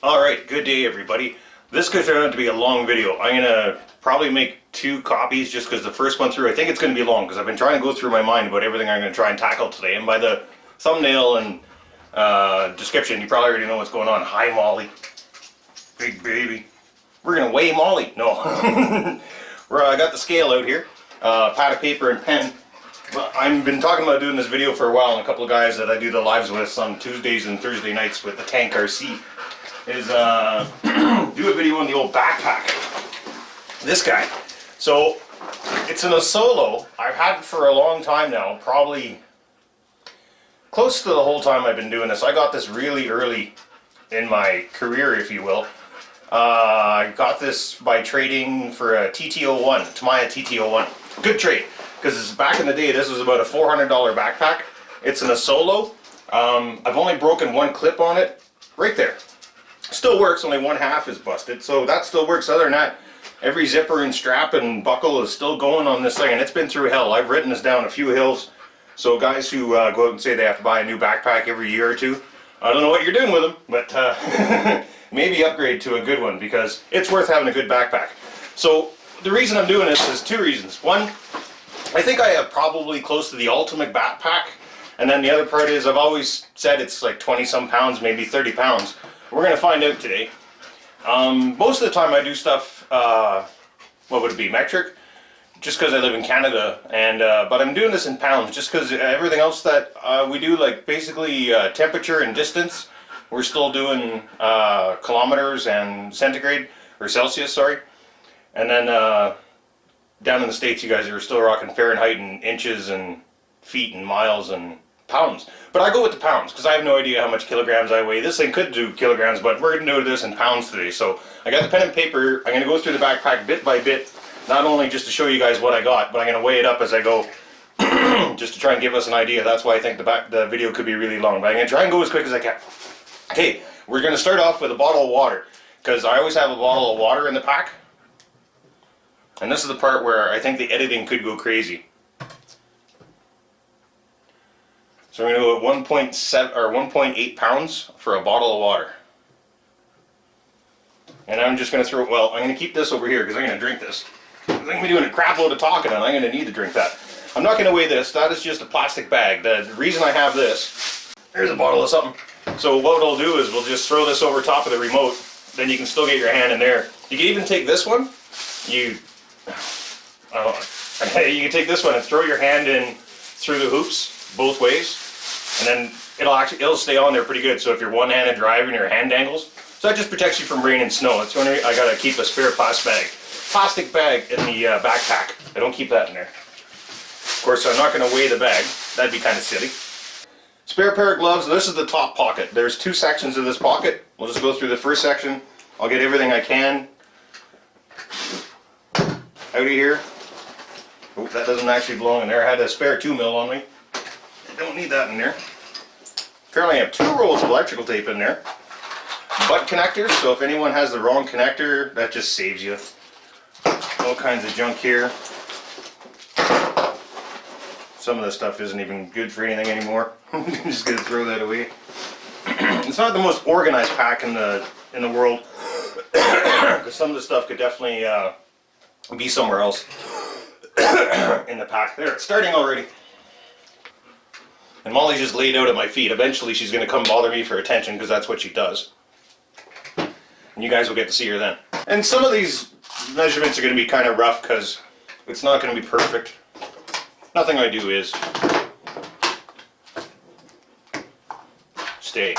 Alright, good day everybody. This could turn out to be a long video. I'm going to probably make 2 copies just because the first one through, I think it's going to be long because I've been trying to go through my mind about everything I'm going to try and tackle today. And by the thumbnail and description, you probably already know what's going on. Hi Molly. Big baby. We're going to weigh Molly. No. I got the scale out here. Pad of paper and pen. But I've been talking about doing this video for a while, and a couple of guys that I do the lives with on Tuesdays and Thursday nights with the Tank RC is do a video on the old backpack. This guy. So it's in a solo. I've had it for a long time now, probably close to the whole time I've been doing this. I got this really early in my career, if you will. I got this by trading for a TT01, Tamiya TT01. Good trade, because back in the day this was about a $400 backpack. It's in a solo. I've only broken one clip on it, right there. Still works, only one half is busted, so that still works. Other than that, every zipper and strap and buckle is still going on this thing, and it's been through hell. I've ridden this down a few hills, so guys who go out and say they have to buy a new backpack every year or two, I don't know what you're doing with them, but maybe upgrade to a good one, because it's worth having a good backpack. So the reason I'm doing this is 2 reasons. One, I think I have probably close to the ultimate backpack, and then the other part is I've always said it's like 20 some pounds, maybe 30 pounds. We're going to find out today. Most of the time I do stuff, what would it be, metric? Just because I live in Canada, and but I'm doing this in pounds just because everything else that we do, like basically temperature and distance, we're still doing kilometers and centigrade, or Celsius, sorry. And then down in the States you guys are still rocking Fahrenheit and inches and feet and miles and pounds. But I go with the pounds because I have no idea how much kilograms I weigh. This thing could do kilograms, but we're going to do this in pounds today. So I got the pen and paper. I'm going to go through the backpack bit by bit, not only just to show you guys what I got, but I'm going to weigh it up as I go just to try and give us an idea. That's why I think the video could be really long, but I'm going to try and go as quick as I can. Okay, we're going to start off with a bottle of water, because I always have a bottle of water in the pack. And this is the part where I think the editing could go crazy. So we're going to go at 1.7 or 1.8 pounds for a bottle of water. And I'm just going to throw, well, I'm going to keep this over here because I'm going to drink this. I'm going to be doing a crap load of talking and I'm going to need to drink that. I'm not going to weigh this. That is just a plastic bag. The reason I have this, here's a bottle of something. So what we'll do is we'll just throw this over top of the remote. Then you can still get your hand in there. You can even take this one. You can take this one and throw your hand in through the hoops both ways, and then it'll stay on there pretty good. So if you're one-handed driving, your hand dangles. So that just protects you from rain and snow. That's the only reason I gotta keep a spare plastic bag in the backpack. I don't keep that in there. Of course, I'm not gonna weigh the bag. That'd be kind of silly. Spare pair of gloves. This is the top pocket. There's 2 sections of this pocket. We'll just go through the first section. I'll get everything I can out of here. Oh, that doesn't actually belong in there. I had a spare 2 mil on me. I don't need that in there. Apparently I have 2 rolls of electrical tape in there. Butt connectors, so if anyone has the wrong connector, that just saves you. All kinds of junk here. Some of the stuff isn't even good for anything anymore. I'm just gonna throw that away. It's not the most organized pack in the world, because some of the stuff could definitely be somewhere else in the pack. There, it's starting already. And Molly's just laid out at my feet. Eventually she's going to come bother me for attention, because that's what she does. And you guys will get to see her then. And some of these measurements are going to be kind of rough, because it's not going to be perfect. Nothing I do is. Stay.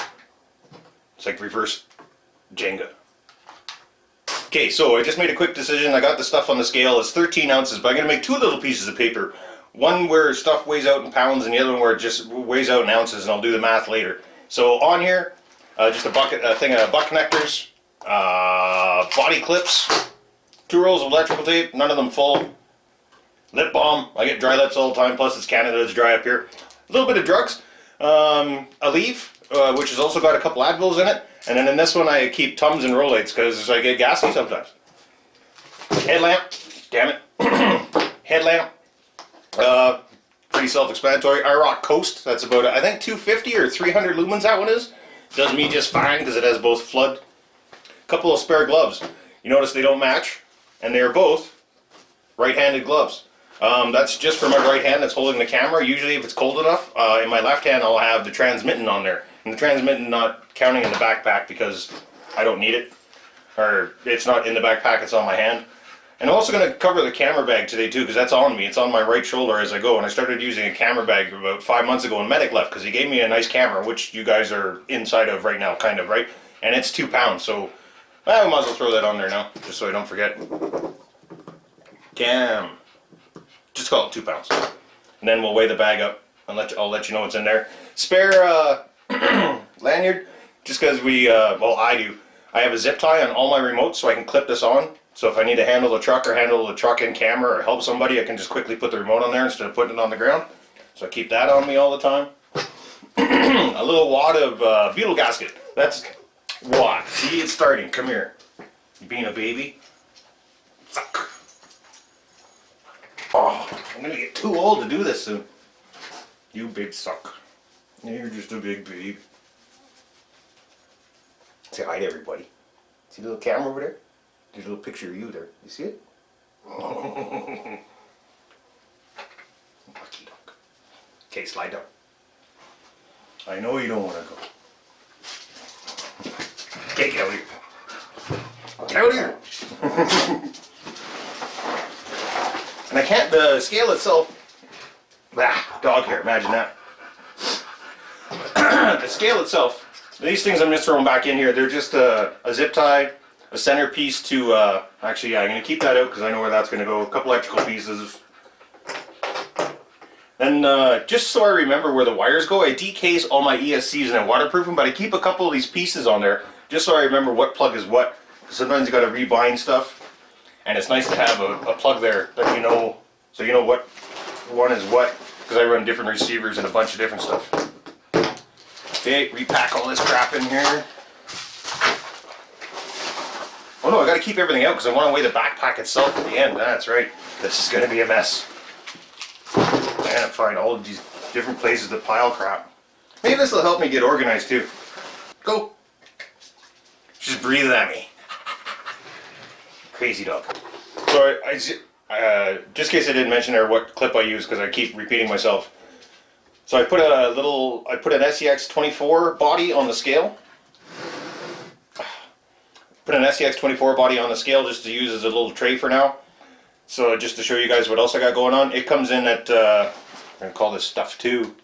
It's like reverse Jenga. Okay, so I just made a quick decision. I got the stuff on the scale. It's 13 ounces, but I'm going to make 2 little pieces of paper. One where stuff weighs out in pounds, and the other one where it just weighs out in ounces, and I'll do the math later. So on here, just a thing of butt connectors, body clips, 2 rolls of electrical tape, none of them full, lip balm. I get dry lips all the time, plus it's Canada, it's dry up here. A little bit of drugs, a leaf, which has also got a couple Advils in it. And then in this one I keep Tums and Rolaids because I get gassy sometimes. Headlamp, damn it. Headlamp, pretty self-explanatory. I rock Coast, that's about, I think 250 or 300 lumens that one is. Does me just fine because it has both flood couple of spare gloves. You notice they don't match, and they are both right-handed gloves. That's just for my right hand that's holding the camera. Usually if it's cold enough, in my left hand I'll have the transmitting on there. And the transmitting not counting in the backpack because I don't need it. Or it's not in the backpack, it's on my hand. And I'm also going to cover the camera bag today too, because that's on me. It's on my right shoulder as I go. And I started using a camera bag about 5 months ago when Medic left, because he gave me a nice camera, which you guys are inside of right now, kind of, right? And it's 2 pounds, so I might as well throw that on there now, just so I don't forget. Cam. Just call it 2 pounds. And then we'll weigh the bag up, and I'll let you know what's in there. Spare lanyard, just because well, I do. I have a zip tie on all my remotes, so I can clip this on. So if I need to handle the truck or handle the truck in camera or help somebody, I can just quickly put the remote on there instead of putting it on the ground. So I keep that on me all the time. A little wad of beetle gasket. That's what. See, it's starting. Come here. You being a baby? Suck. Oh, I'm gonna get too old to do this soon. You big suck. You're just a big babe. Say hi to everybody. See the little camera over there? There's a little picture of you there. You see it? Lucky dog. Okay, slide down. I know you don't want to go. Okay, get out of here. Get out of here. And I can't, the scale itself, dog hair, imagine that. The scale itself, these things I'm just throwing back in here, they're just a zip tie, a centerpiece to, actually, yeah, I'm going to keep that out because I know where that's going to go. A couple electrical pieces. Then, just so I remember where the wires go, I decase all my ESCs and I waterproof them, but I keep a couple of these pieces on there just so I remember what plug is what. Sometimes you got to rebind stuff, and it's nice to have a plug there that you know, so you know what one is what, because I run different receivers and a bunch of different stuff. Okay, repack all this crap in here. Oh no, I gotta keep everything out because I want to weigh the backpack itself at the end. That's right. This is gonna be a mess. I gotta find all of these different places to pile crap. Maybe this will help me get organized too. Go. Just breathe at me. Crazy dog. So just in case I didn't mention there what clip I use because I keep repeating myself. So I put an SEX24 body on the scale. Put an SEX24 body on the scale just to use as a little tray for now. So just to show you guys what else I got going on. It comes in at, I'm going to call this stuff too.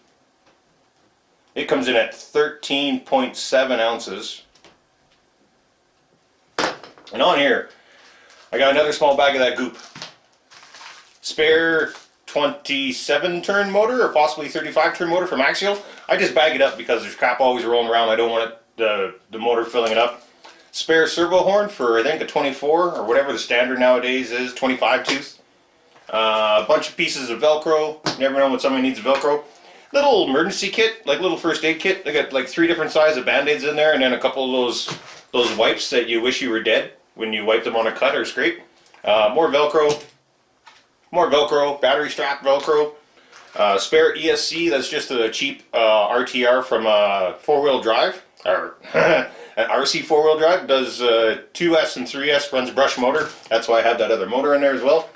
It comes in at 13.7 ounces. And on here, I got another small bag of that goop. Spare 27 turn motor or possibly 35 turn motor from Axial. I just bag it up because there's crap always rolling around. I don't want the motor filling it up. Spare servo horn for I think a 24 or whatever the standard nowadays is, 25 tooth. A bunch of pieces of Velcro. You never know when somebody needs a Velcro. Little emergency kit, like little first aid kit. I got like 3 different sizes of band-aids in there, and then a couple of those wipes that you wish you were dead when you wipe them on a cut or scrape. More Velcro, battery strap Velcro. Spare ESC, that's just a cheap RTR from 4-wheel drive, or an RC 4-wheel drive. Does 2S and 3S, runs brush motor. That's why I have that other motor in there as well.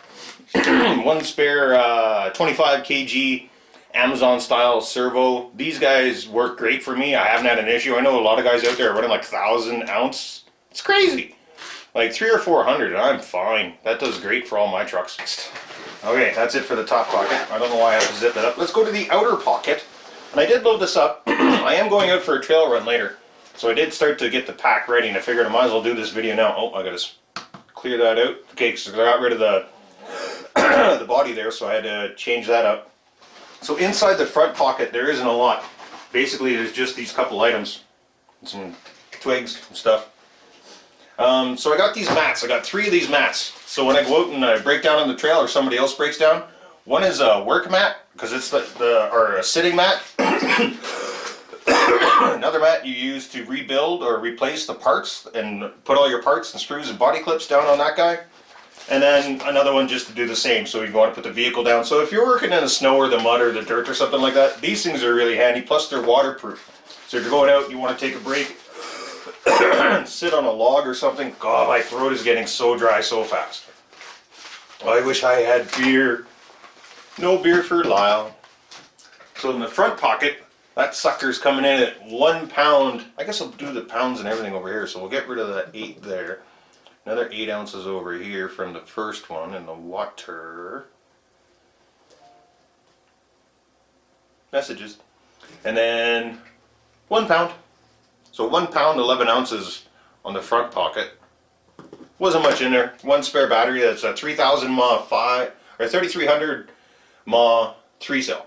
One spare 25 kg Amazon style servo. These guys work great for me. I haven't had an issue. I know a lot of guys out there are running like 1,000 ounce. It's crazy. Like 300 or 400 and I'm fine. That does great for all my trucks. Okay, that's it for the top pocket. I don't know why I have to zip that up. Let's go to the outer pocket. And I did load this up. I am going out for a trail run later. So I did start to get the pack ready and I figured I might as well do this video now. Oh, I gotta clear that out. Okay, so I got rid of the the body there, so I had to change that up. So inside the front pocket there isn't a lot. Basically there's just these couple items. Some twigs and stuff. So I got these mats. I got 3 of these mats. So when I go out and I break down on the trail or somebody else breaks down, one is a work mat, because it's or a sitting mat. Another mat you use to rebuild or replace the parts and put all your parts and screws and body clips down on that guy. And then another one just to do the same, so you want to put the vehicle down. So if you're working in the snow or the mud or the dirt or something like that, these things are really handy, plus they're waterproof. So if you're going out, you want to take a break, sit on a log or something. God, my throat is getting so dry so fast. I wish I had beer. No beer for Lyle. So in the front pocket, that sucker's coming in at 1 pound. I guess I'll do the pounds and everything over here. So we'll get rid of that 8 there. Another 8 ounces over here from the first one in the water. Messages. And then 1 pound. So 1 pound, 11 ounces on the front pocket. Wasn't much in there. One spare battery. That's a 3000 mAh 5 or 3300 mAh 3 cell.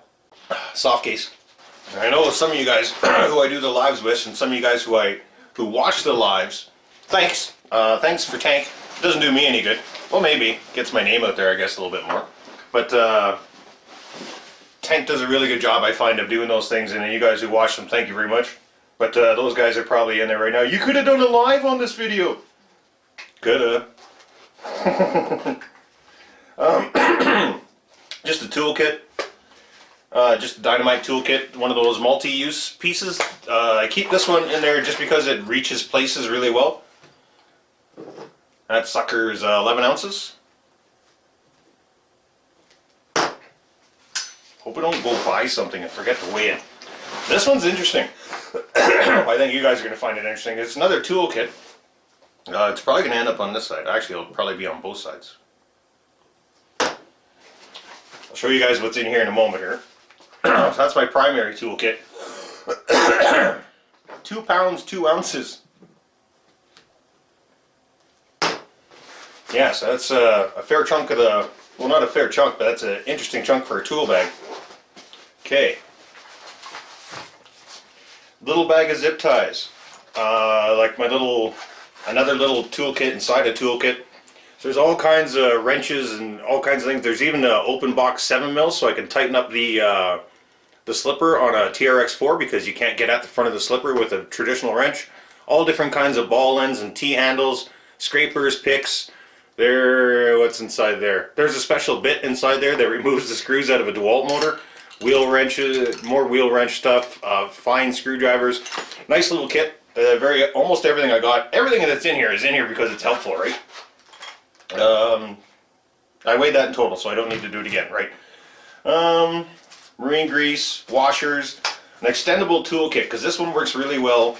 Soft case. And I know some of you guys who I do the lives with, and some of you guys who watch the lives. Thanks. Thanks for Tank. Doesn't do me any good. Well, maybe gets my name out there, I guess, a little bit more. But Tank does a really good job, I find, of doing those things. And you guys who watch them, thank you very much. But those guys are probably in there right now. You could have done a live on this video. Coulda. Just a toolkit. Just a dynamite toolkit. One of those multi-use pieces. I keep this one in there just because it reaches places really well. That sucker's 11 ounces. Hope I don't go buy something and forget to weigh it. This one's interesting. I think you guys are going to find it interesting. It's another toolkit. It's probably going to end up on this side. Actually, it'll probably be on both sides. I'll show you guys what's in here in a moment here. So that's my primary toolkit. 2 pounds, 2 ounces. Yeah, so that's a fair chunk of the, well, not a fair chunk, but that's an interesting chunk for a tool bag. Okay. Little bag of zip ties. Like my another little toolkit inside a toolkit. So there's all kinds of wrenches and all kinds of things. There's even an open box 7mm, so I can tighten up the slipper on a TRX4 because you can't get at the front of the slipper with a traditional wrench. All different kinds of ball ends and T-handles, scrapers, picks. What's inside there? There's a special bit inside there that removes the screws out of a DeWalt motor. Wheel wrenches, more wheel wrench stuff, fine screwdrivers. Nice little kit. Almost everything I got, everything that's in here is in here because it's helpful, right? I weighed that in total, so I don't need to do it again, right? Marine grease, washers, an extendable tool kit, because this one works really well.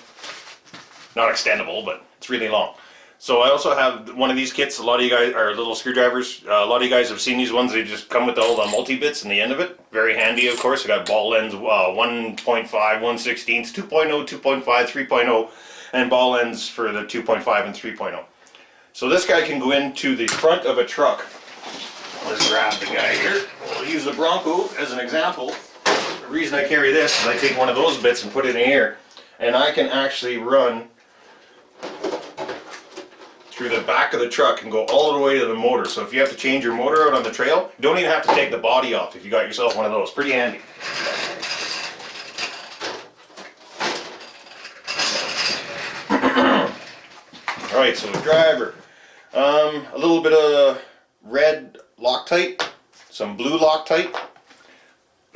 Not extendable, but it's really long. So I also have one of these kits. A lot of you guys are little screwdrivers. A lot of you guys have seen these ones. They just come with all the multi-bits in the end of it. Very handy, of course. I got ball ends 1.5, 1/16, 2.0, 2.5, 3.0, and ball ends for the 2.5 and 3.0. So this guy can go into the front of a truck. Let's grab the guy here. We'll use the Bronco as an example. The reason I carry this is I take one of those bits and put it in here, and I can actually run through the back of the truck and go all the way to the motor. So if you have to change your motor out on the trail, you don't even have to take the body off if you got yourself one of those. Pretty handy. Alright, so the driver. A little bit of red Loctite, some blue Loctite,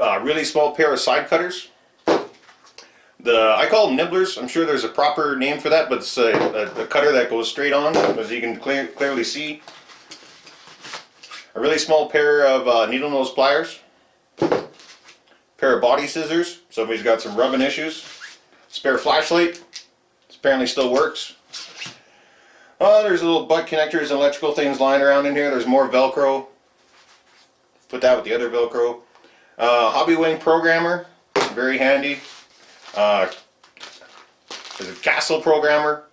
a really small pair of side cutters. I call them nibblers. I'm sure there's a proper name for that, but it's a cutter that goes straight on, as you can clearly see. A really small pair of needle nose pliers. Pair of body scissors. Somebody's got some rubbing issues. Spare flashlight. This apparently still works. There's little butt connectors and electrical things lying around in here. There's more Velcro. Put that with the other Velcro. Hobby Wing programmer. Very handy. There's a Castle programmer.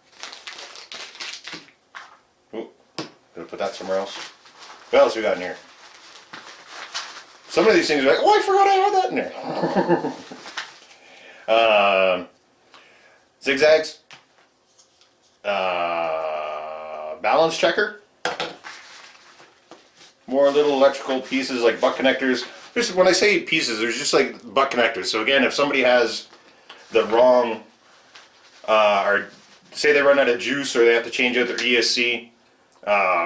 Ooh, gotta put that somewhere else. What else we got in here? Some of these things are like, oh, I forgot I had that in there. Zigzags. Balance checker. More little electrical pieces like butt connectors. When I say pieces, there's just like butt connectors. So again, if somebody has the wrong, or say they run out of juice or they have to change out their ESC,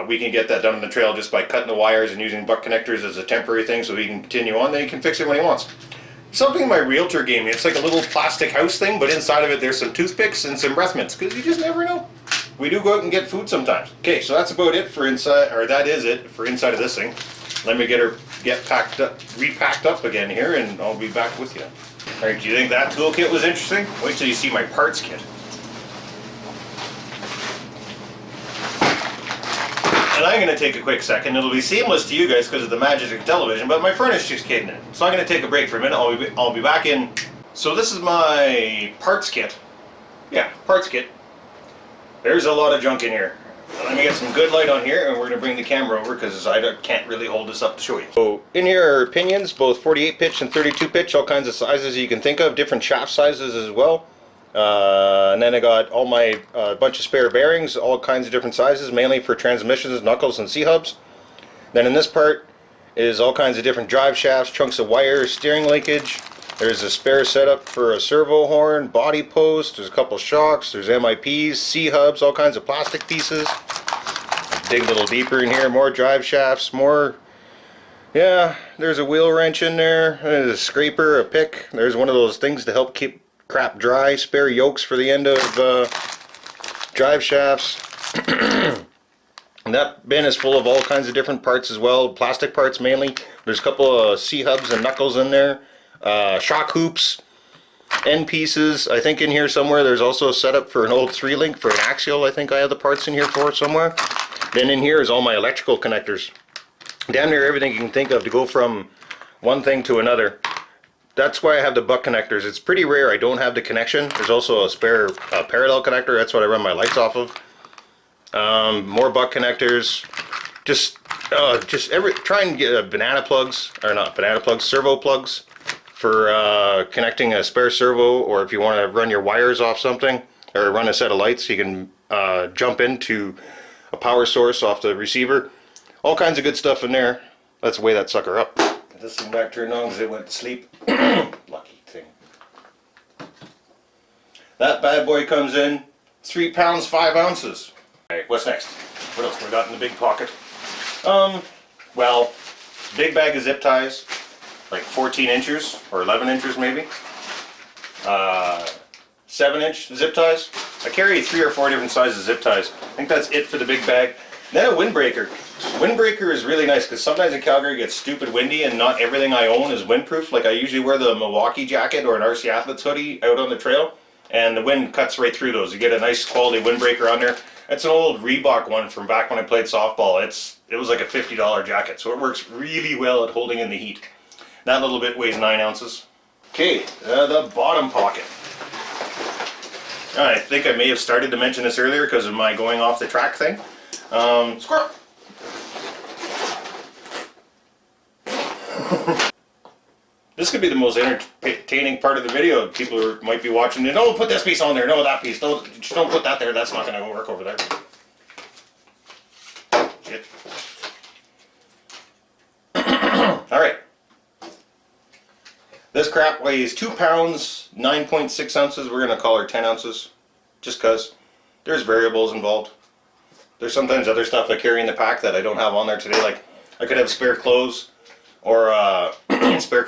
we can get that done on the trail just by cutting the wires and using butt connectors as a temporary thing so he can continue on. Then he can fix it when he wants. Something my realtor gave me. It's like a little plastic house thing, but inside of it there's some toothpicks and some breath mints, because you just never know. We do go out and get food sometimes. Okay, so that's about it for inside, or that is it for inside of this thing. Let me get packed up, repacked up again here, and I'll be back with you. Alright, do you think that toolkit was interesting? Wait till you see my parts kit. And I'm going to take a quick second. It'll be seamless to you guys because of the magic of television, but my furnace just kicked in. So I'm going to take a break for a minute. I'll be back in. So this is my parts kit. Yeah, parts kit. There's a lot of junk in here. Let me get some good light on here, and we're going to bring the camera over because I can't really hold this up to show you. So in here are pinions, both 48 pitch and 32 pitch, all kinds of sizes you can think of, different shaft sizes as well. And then I got all my bunch of spare bearings, all kinds of different sizes, mainly for transmissions, knuckles, and C-hubs. Then in this part is all kinds of different drive shafts, chunks of wire, steering linkage. There's a spare setup for a servo horn, body post, there's a couple shocks, there's MIPs, C-hubs, all kinds of plastic pieces. Dig a little deeper in here, more drive shafts, more, yeah, there's a wheel wrench in there, there's a scraper, a pick, there's one of those things to help keep crap dry, spare yokes for the end of drive shafts. And that bin is full of all kinds of different parts as well, plastic parts mainly. There's a couple of C-hubs and knuckles in there. Shock hoops, end pieces. I think in here somewhere there's also a setup for an old 3-link for an axial. I think I have the parts in here for somewhere. Then in here is all my electrical connectors. Damn near everything you can think of to go from one thing to another. That's why I have the buck connectors. It's pretty rare I don't have the connection. There's also a spare parallel connector. That's what I run my lights off of. More buck connectors. Just try and get banana plugs, or not banana plugs, servo plugs for connecting a spare servo, or if you want to run your wires off something or run a set of lights, you can jump into a power source off the receiver. All kinds of good stuff in there. Let's weigh that sucker up. Get this thing back turned on because it went to sleep. Lucky thing. That bad boy comes in 3 pounds 5 ounces. Alright, what's next? What else we got in the big pocket? Well, big bag of zip ties, like 14 inches or 11 inches maybe. 7-inch zip ties. I carry 3 or 4 different sizes of zip ties. I think that's it for the big bag. Then a windbreaker. Windbreaker is really nice because sometimes in Calgary it gets stupid windy and not everything I own is windproof. Like I usually wear the Milwaukee jacket or an RC Athletes hoodie out on the trail, and the wind cuts right through those. You get a nice quality windbreaker on there. It's an old Reebok one from back when I played softball. It was like a $50 jacket, so it works really well at holding in the heat. That little bit weighs 9 ounces. Okay, the bottom pocket. I think I may have started to mention this earlier because of my going off the track thing. Squirrel! This could be the most entertaining part of the video. People might be watching it. Oh, put this piece on there. No, that piece. Just don't put that there. That's not going to work over there. Shit. Alright. This crap weighs 2 pounds, 9.6 ounces. We're going to call her 10 ounces. Just because there's variables involved. There's sometimes other stuff I carry in the pack that I don't have on there today. Like I could have spare clothes or spare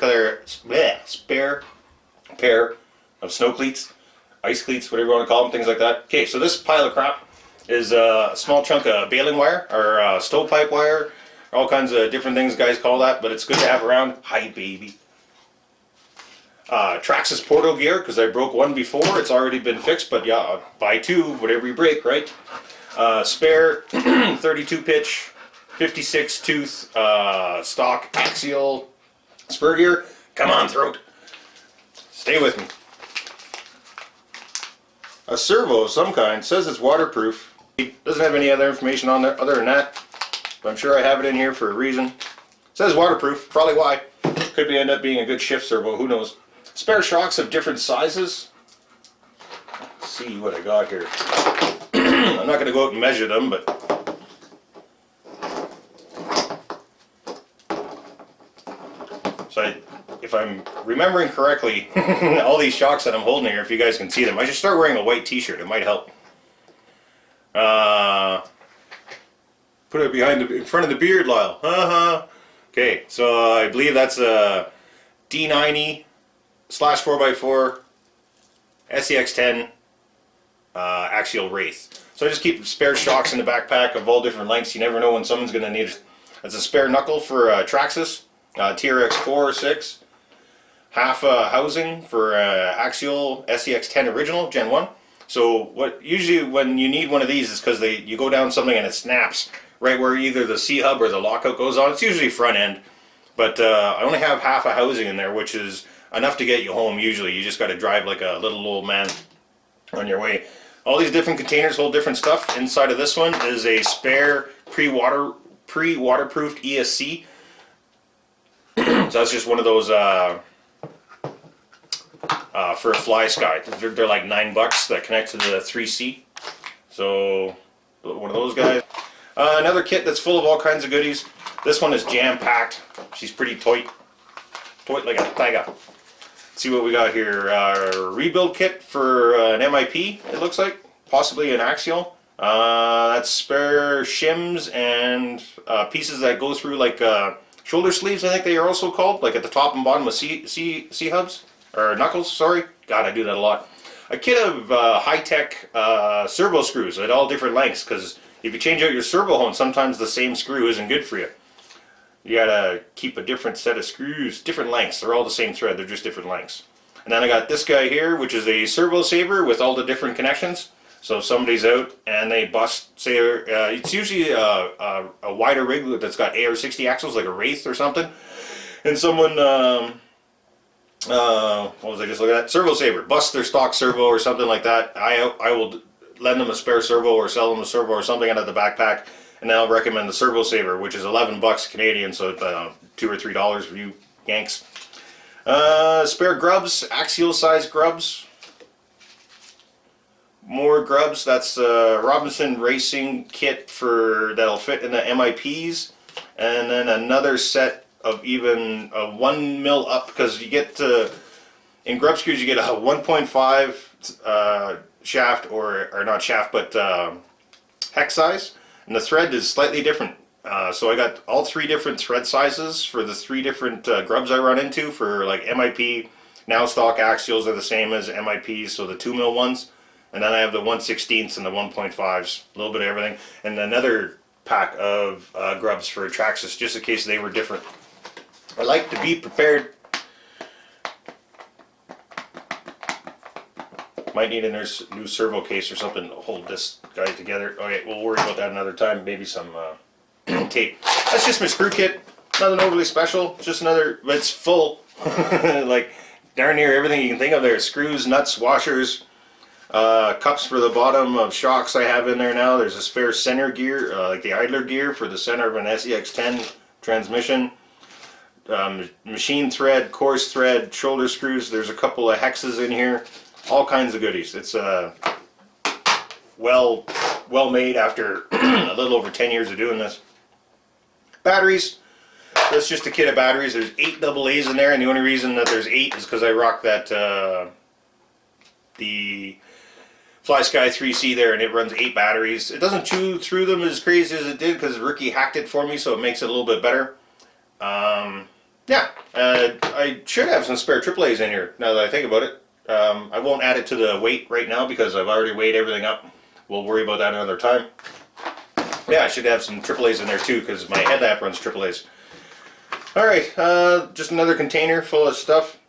pair of snow cleats, ice cleats, whatever you want to call them, things like that. Okay, so this pile of crap is a small chunk of baling wire or stovepipe wire, all kinds of different things guys call that, but it's good to have around. Hi, baby. Traxxas portal gear, because I broke one before. It's already been fixed, but yeah, buy 2, whatever you break, right? Spare 32 pitch, 56 tooth stock axial spur gear. Come on, throat. Stay with me. A servo of some kind. Says it's waterproof. It doesn't have any other information on there other than that, but I'm sure I have it in here for a reason. It says waterproof. Probably why. Could end up being a good shift servo. Who knows? Spare shocks of different sizes. Let's see what I got here. I'm not going to go out and measure them, but so if I'm remembering correctly, all these shocks that I'm holding here, if you guys can see them, I should start wearing a white t-shirt. It might help. Put it in front of the beard, Lyle. Okay, so I believe that's a D90 slash 4x4 SEX10 axial wraith. So I just keep spare shocks in the backpack of all different lengths. You never know when someone's going to need it. It's a spare knuckle for Traxxas, TRX 4 or 6. Half housing for axial SEX10 original Gen 1. So what usually when you need one of these is because you go down something and it snaps right where either the C-hub or the lockout goes on. It's usually front end, but I only have half a housing in there, which is enough to get you home. Usually you just got to drive like a little old man on your way. All these different containers hold different stuff. Inside of this one is a spare pre-waterproofed ESC. So that's just one of those for a fly sky. They're like $9 that connect to the 3C. So one of those guys. Another kit that's full of all kinds of goodies. This one is jam-packed. She's pretty tight like a tiger. Let's see what we got here. Rebuild kit for an MIP, it looks like. Possibly an axial. That's spare shims and pieces that go through like shoulder sleeves, I think they are also called. Like at the top and bottom of C-hubs. Or knuckles, sorry. God, I do that a lot. A kit of high-tech servo screws at all different lengths, because if you change out your servo hone, sometimes the same screw isn't good for you. You gotta keep a different set of screws, different lengths. They're all the same thread, they're just different lengths. And then I got this guy here, which is a Servo Saver with all the different connections. So if somebody's out and they bust, say, it's usually a wider rig that's got AR60 axles, like a Wraith or something. And someone, what was I just looking at? Servo Saver, bust their stock servo or something like that. I will lend them a spare servo or sell them a servo or something out of the backpack. And then I'll recommend the Servo Saver, which is $11 Canadian, so $2 or $3 for you Yanks. Spare grubs, axial size grubs. More grubs. That's Robinson Racing kit that'll fit in the MIPs, and then another set of even 1 mil up, because you get in grub screws you get a 1.5 shaft or not shaft but hex size. And the thread is slightly different. So I got all 3 different thread sizes for the 3 different grubs I run into for like MIP. Now stock axials are the same as MIPs, so the 2 mil ones. And then I have the 1/16 and the 1.5s, a little bit of everything. And another pack of grubs for Traxxas, just in case they were different. I like to be prepared. Might need a new servo case or something to hold this guy together. Okay, we'll worry about that another time. Maybe some tape. That's just my screw kit. Nothing overly special. Just another, but it's full. Like darn near everything you can think of there. Screws, nuts, washers, cups for the bottom of shocks I have in there now. There's a spare center gear, like the idler gear for the center of an SEX10 transmission. Machine thread, coarse thread, shoulder screws. There's a couple of hexes in here. All kinds of goodies. It's well made after a little over 10 years of doing this. Batteries. That's just a kit of batteries. There's 8 AA's in there, and the only reason that there's 8 is because I rock that the Fly Sky 3C there, and it runs 8 batteries. It doesn't chew through them as crazy as it did because Ricky hacked it for me, so it makes it a little bit better. Yeah, I should have some spare AAA's in here now that I think about it. I won't add it to the weight right now because I've already weighed everything up. We'll worry about that another time. Yeah, I should have some AAA's in there too because my headlamp runs AAA's. Alright, just another container full of stuff.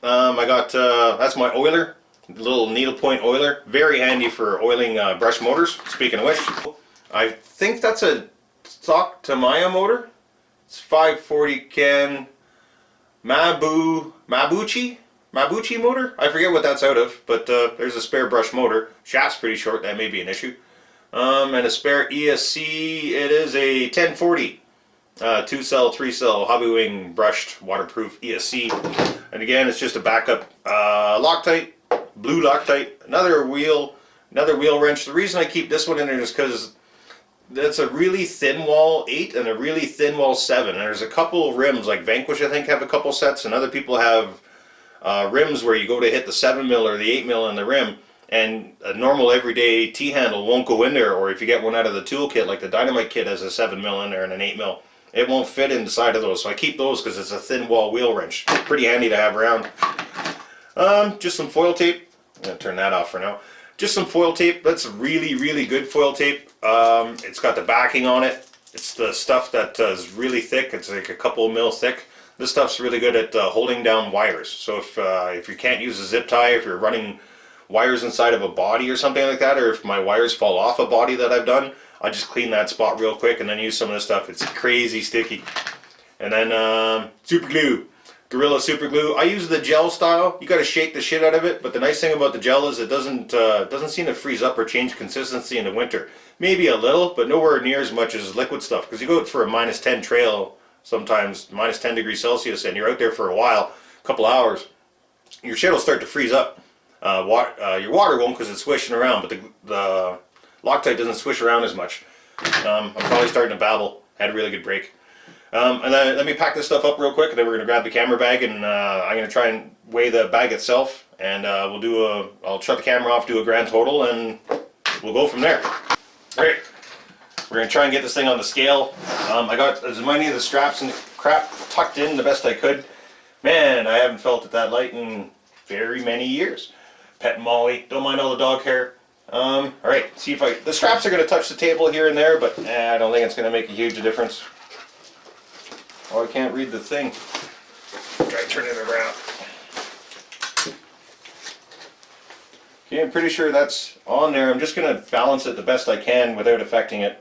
I got, that's my oiler, little needlepoint oiler. Very handy for oiling brush motors, speaking of which. I think that's a stock Tamiya motor. It's 540 can Mabuchi motor? I forget what that's out of, but there's a spare brush motor. Shaft's pretty short, that may be an issue. And a spare ESC, it is a 1040. 2-cell, 3-cell hobby wing brushed waterproof ESC. And again, it's just a backup Loctite, blue Loctite, another wheel wrench. The reason I keep this one in there is because that's a really thin wall 8 and a really thin wall 7. And there's a couple rims, like Vanquish I think have a couple sets, and other people have rims where you go to hit the 7 mil or the 8 mil in the rim, and a normal everyday T-handle won't go in there, or if you get one out of the tool kit, like the Dynamite kit has a 7 mil in there and an 8 mil, it won't fit inside of those. So I keep those because it's a thin wall wheel wrench. Pretty handy to have around. Just some foil tape. I'm going to turn that off for now. Just some foil tape. That's really, really good foil tape. It's got the backing on it. It's the stuff that is really thick. It's like a couple mil thick. This stuff's really good at holding down wires. So if you can't use a zip tie, if you're running wires inside of a body or something like that, or if my wires fall off a body that I've done, I just clean that spot real quick and then use some of this stuff. It's crazy sticky. And then super glue. Gorilla super glue. I use the gel style. You got to shake the shit out of it, but the nice thing about the gel is it doesn't seem to freeze up or change consistency in the winter. Maybe a little, but nowhere near as much as liquid stuff. Because you go out for a -10 trail, sometimes -10 degrees Celsius, and you're out there for a while, a couple hours, your shit will start to freeze up. Your water won't because it's swishing around, but the Loctite doesn't swish around as much. I'm probably starting to babble. Had a really good break. And then let me pack this stuff up real quick, and then we're going to grab the camera bag, and I'm going to try and weigh the bag itself, and I'll shut the camera off, do a grand total, and we'll go from there. Alright, we're going to try and get this thing on the scale. I got as many of the straps and crap tucked in the best I could. Man, I haven't felt it that light in very many years. Pet Molly, don't mind all the dog hair. Alright, see if the straps are going to touch the table here and there, but I don't think it's going to make a huge difference. Oh, I can't read the thing. Try turning it around. Okay, I'm pretty sure that's on there. I'm just going to balance it the best I can without affecting it.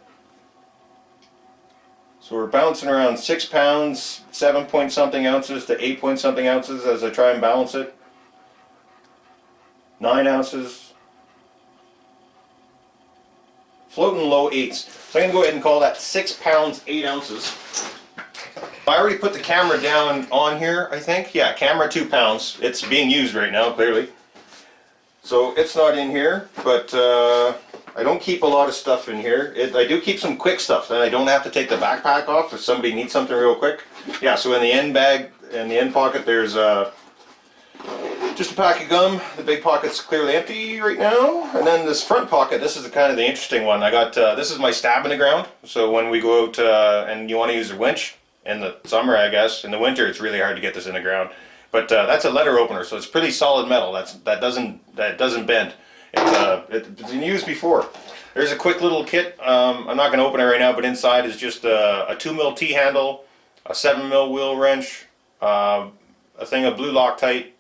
So we're bouncing around 6 pounds, 7 point something ounces to 8 point something ounces as I try and balance it. 9 ounces. Floating low 8s. So I'm going to go ahead and call that 6 pounds, 8 ounces. I already put the camera down on here, I think. Yeah, camera 2 pounds. It's being used right now, clearly. So it's not in here, but I don't keep a lot of stuff in here. I do keep some quick stuff, then I don't have to take the backpack off if somebody needs something real quick. Yeah, so in the end bag, in the end pocket, there's just a pack of gum. The big pocket's clearly empty right now. And then this front pocket, this is kind of the interesting one. I got, this is my stab in the ground. So when we go out and you want to use a winch, in the summer, I guess. In the winter, it's really hard to get this in the ground. But that's a letter opener, so it's pretty solid metal. That doesn't bend. It's been used before. There's a quick little kit. I'm not going to open it right now, but inside is just a 2 mil T-handle, a 7 mil wheel wrench, a thing of blue Loctite,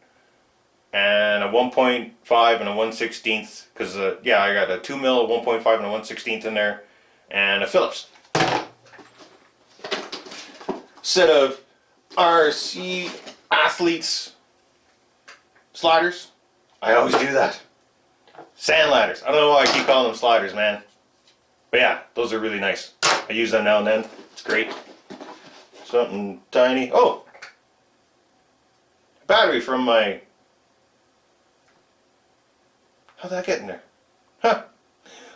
and a 1.5 and a 1/16. Because yeah, I got a 2 mil, a 1.5 and a 1/16 in there, and a Phillips. Set of RC Athletes sliders. I always do that. Sand ladders. I don't know why I keep calling them sliders, man. But yeah, those are really nice. I use them now and then. It's great. Something tiny. Oh! Battery from my... How'd that get in there? Huh.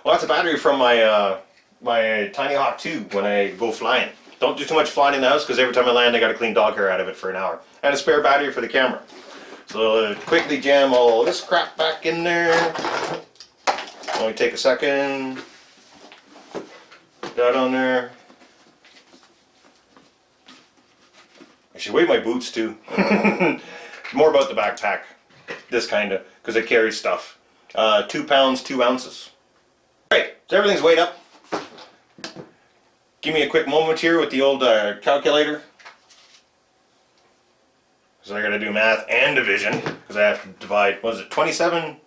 Well, that's a battery from my my Tiny Hawk 2 when I go flying. Don't do too much flying in the house because every time I land I got to clean dog hair out of it for an hour. And a spare battery for the camera. So quickly jam all this crap back in there. Only take a second. Put that on there. I should weigh my boots too. More about the backpack. This kind of, because it carries stuff. 2 pounds, 2 ounces. Alright, so everything's weighed up. Give me a quick moment here with the old calculator. So I got to do math and division because I have to divide, what is it, 27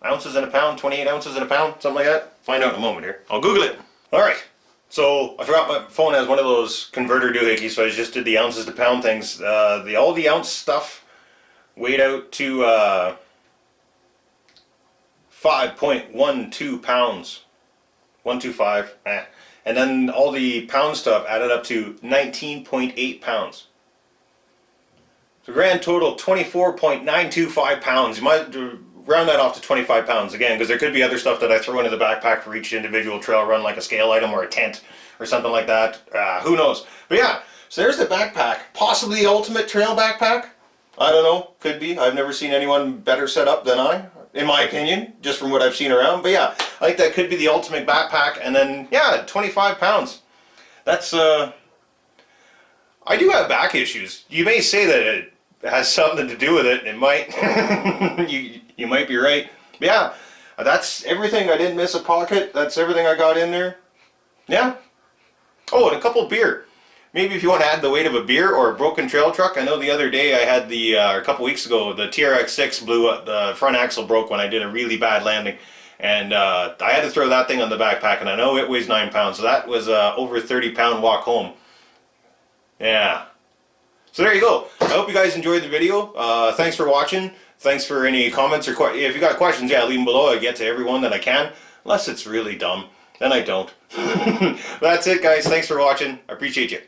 ounces in a pound, 28 ounces in a pound, something like that? Find out in a moment here. I'll Google it. Alright, so I forgot my phone has one of those converter doohickeys, so I just did the ounces to pound things. All the ounce stuff weighed out to 5.12 pounds. 125. And then all the pound stuff added up to 19.8 pounds. So grand total 24.925 pounds. You might round that off to 25 pounds again, because there could be other stuff that I throw into the backpack for each individual trail run, like a scale item or a tent or something like that. Who knows? But yeah, so there's the backpack. Possibly the ultimate trail backpack. I don't know. Could be. I've never seen anyone better set up than I, in my opinion, just from what I've seen around. But yeah, I think that could be the ultimate backpack. And then, yeah, 25 pounds. That's, I do have back issues. You may say that has something to do with it. It might. you might be right. But yeah, that's everything. I didn't miss a pocket. That's everything I got in there. Yeah. Oh, and a couple beer. Maybe if you want to add the weight of a beer or a broken trail truck. I know the other day I had a couple weeks ago, the TRX6 blew up, the front axle broke when I did a really bad landing. And I had to throw that thing on the backpack, and I know it weighs 9 pounds, so that was over 30-pound walk home. Yeah. So there you go. I hope you guys enjoyed the video. Thanks for watching. Thanks for any comments or if you got questions, yeah, leave them below. I get to everyone that I can, unless it's really dumb. Then I don't. That's it, guys. Thanks for watching. I appreciate you.